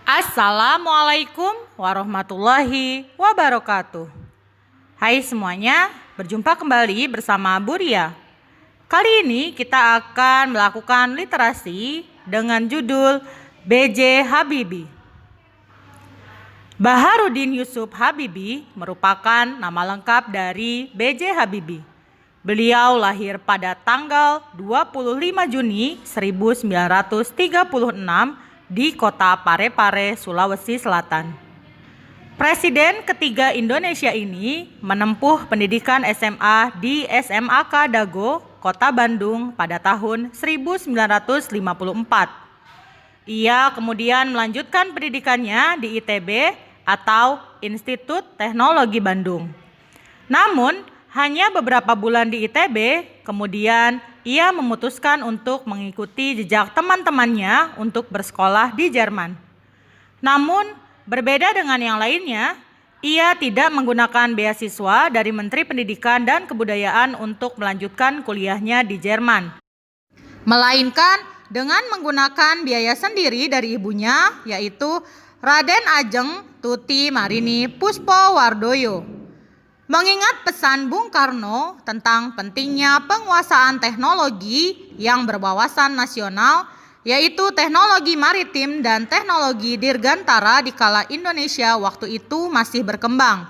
Assalamualaikum warahmatullahi wabarakatuh. Hai semuanya, berjumpa kembali bersama Bu Ria. Kali ini kita akan melakukan literasi dengan judul B.J. Habibie. Baharudin Yusuf Habibie merupakan nama lengkap dari B.J. Habibie. Beliau lahir pada tanggal 25 Juni 1936 di kota Parepare, Sulawesi Selatan. Presiden ketiga Indonesia ini menempuh pendidikan SMA di SMAK Dago, Kota Bandung pada tahun 1954. Ia kemudian melanjutkan pendidikannya di ITB atau Institut Teknologi Bandung. Namun, hanya beberapa bulan di ITB, kemudian ia memutuskan untuk mengikuti jejak teman-temannya untuk bersekolah di Jerman. Namun, berbeda dengan yang lainnya, ia tidak menggunakan beasiswa dari Menteri Pendidikan dan Kebudayaan untuk melanjutkan kuliahnya di Jerman, melainkan dengan menggunakan biaya sendiri dari ibunya, yaitu Raden Ajeng Tuti Marini Puspowardoyo. Mengingat pesan Bung Karno tentang pentingnya penguasaan teknologi yang berwawasan nasional, yaitu teknologi maritim dan teknologi dirgantara di kala Indonesia waktu itu masih berkembang.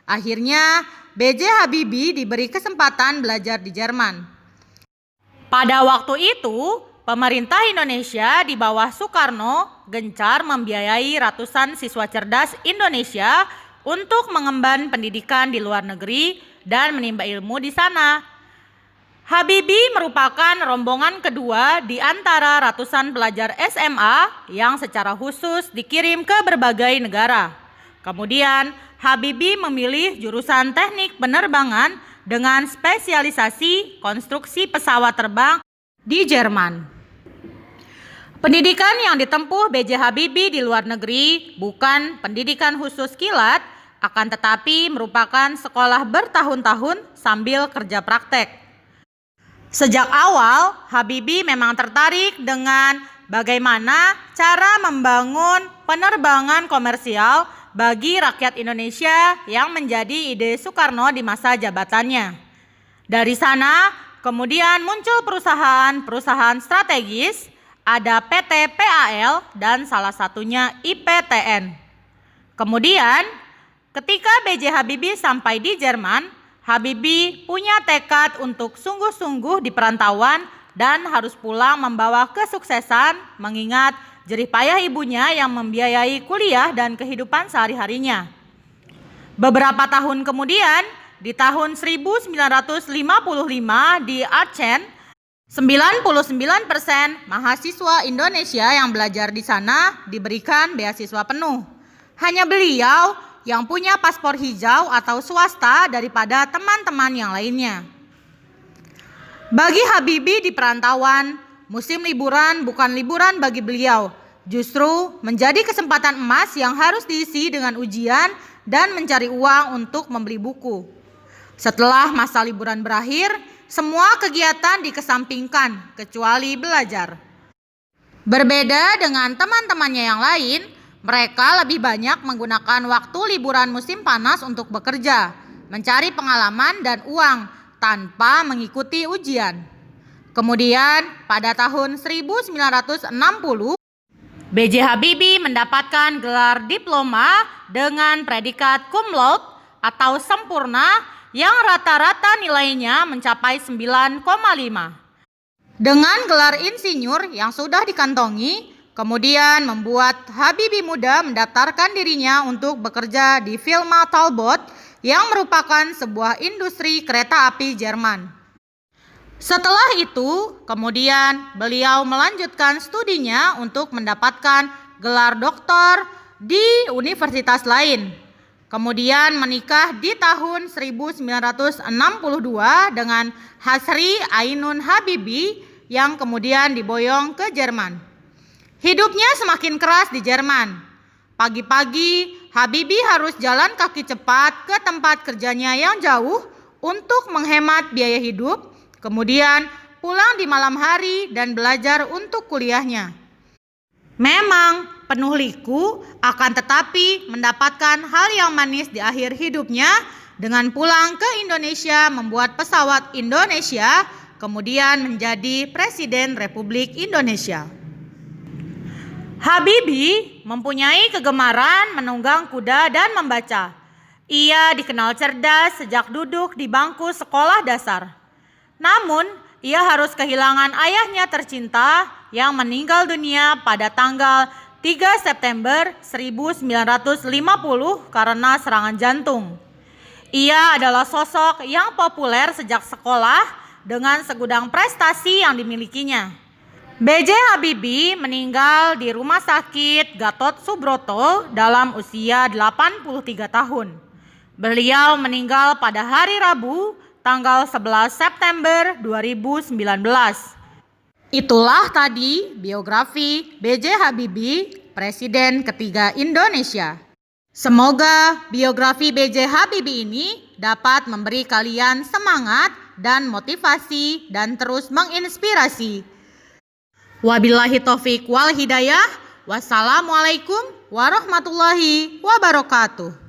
Akhirnya, B.J. Habibie diberi kesempatan belajar di Jerman. Pada waktu itu, pemerintah Indonesia di bawah Soekarno gencar membiayai ratusan siswa cerdas Indonesia untuk mengemban pendidikan di luar negeri dan menimba ilmu di sana. Habibie merupakan rombongan kedua di antara ratusan pelajar SMA yang secara khusus dikirim ke berbagai negara. Kemudian, Habibie memilih jurusan teknik penerbangan dengan spesialisasi konstruksi pesawat terbang di Jerman. Pendidikan yang ditempuh B.J. Habibie di luar negeri bukan pendidikan khusus kilat, akan tetapi merupakan sekolah bertahun-tahun sambil kerja praktek. Sejak awal, Habibie memang tertarik dengan bagaimana cara membangun penerbangan komersial bagi rakyat Indonesia yang menjadi ide Soekarno di masa jabatannya. Dari sana, kemudian muncul perusahaan-perusahaan strategis, ada PT PAL dan salah satunya IPTN. Kemudian, ketika B.J. Habibie sampai di Jerman, Habibie punya tekad untuk sungguh-sungguh di perantauan dan harus pulang membawa kesuksesan mengingat jerih payah ibunya yang membiayai kuliah dan kehidupan sehari-harinya. Beberapa tahun kemudian, di tahun 1955 di Aachen, 99% mahasiswa Indonesia yang belajar di sana diberikan beasiswa penuh. Hanya beliau yang punya paspor hijau atau swasta daripada teman-teman yang lainnya. Bagi Habibie di perantauan, musim liburan bukan liburan bagi beliau, justru menjadi kesempatan emas yang harus diisi dengan ujian dan mencari uang untuk membeli buku. Setelah masa liburan berakhir, semua kegiatan dikesampingkan kecuali belajar. Berbeda dengan teman-temannya yang lain, mereka lebih banyak menggunakan waktu liburan musim panas untuk bekerja, mencari pengalaman dan uang tanpa mengikuti ujian. Kemudian pada tahun 1960, B.J. Habibie mendapatkan gelar diploma dengan predikat cum laude atau sempurna yang rata-rata nilainya mencapai 9,5. Dengan gelar insinyur yang sudah dikantongi, kemudian membuat Habibie muda mendaftarkan dirinya untuk bekerja di Firma Talbot yang merupakan sebuah industri kereta api Jerman. Setelah itu, kemudian beliau melanjutkan studinya untuk mendapatkan gelar doktor di universitas lain. Kemudian menikah di tahun 1962 dengan Hasri Ainun Habibie yang kemudian diboyong ke Jerman. Hidupnya semakin keras di Jerman. Pagi-pagi, Habibie harus jalan kaki cepat ke tempat kerjanya yang jauh untuk menghemat biaya hidup, kemudian pulang di malam hari dan belajar untuk kuliahnya. Memang penuh liku, akan tetapi mendapatkan hal yang manis di akhir hidupnya dengan pulang ke Indonesia membuat pesawat Indonesia, kemudian menjadi Presiden Republik Indonesia. Habibie mempunyai kegemaran menunggang kuda dan membaca. Ia dikenal cerdas sejak duduk di bangku sekolah dasar. Namun, ia harus kehilangan ayahnya tercinta yang meninggal dunia pada tanggal 3 September 1950 karena serangan jantung. Ia adalah sosok yang populer sejak sekolah dengan segudang prestasi yang dimilikinya. B.J. Habibie meninggal di Rumah Sakit Gatot Subroto dalam usia 83 tahun. Beliau meninggal pada hari Rabu, tanggal 11 September 2019. Itulah tadi biografi B.J. Habibie, Presiden ketiga Indonesia. Semoga biografi B.J. Habibie ini dapat memberi kalian semangat dan motivasi dan terus menginspirasi. Wabillahi taufik wal hidayah. Wassalamualaikum warahmatullahi wabarakatuh.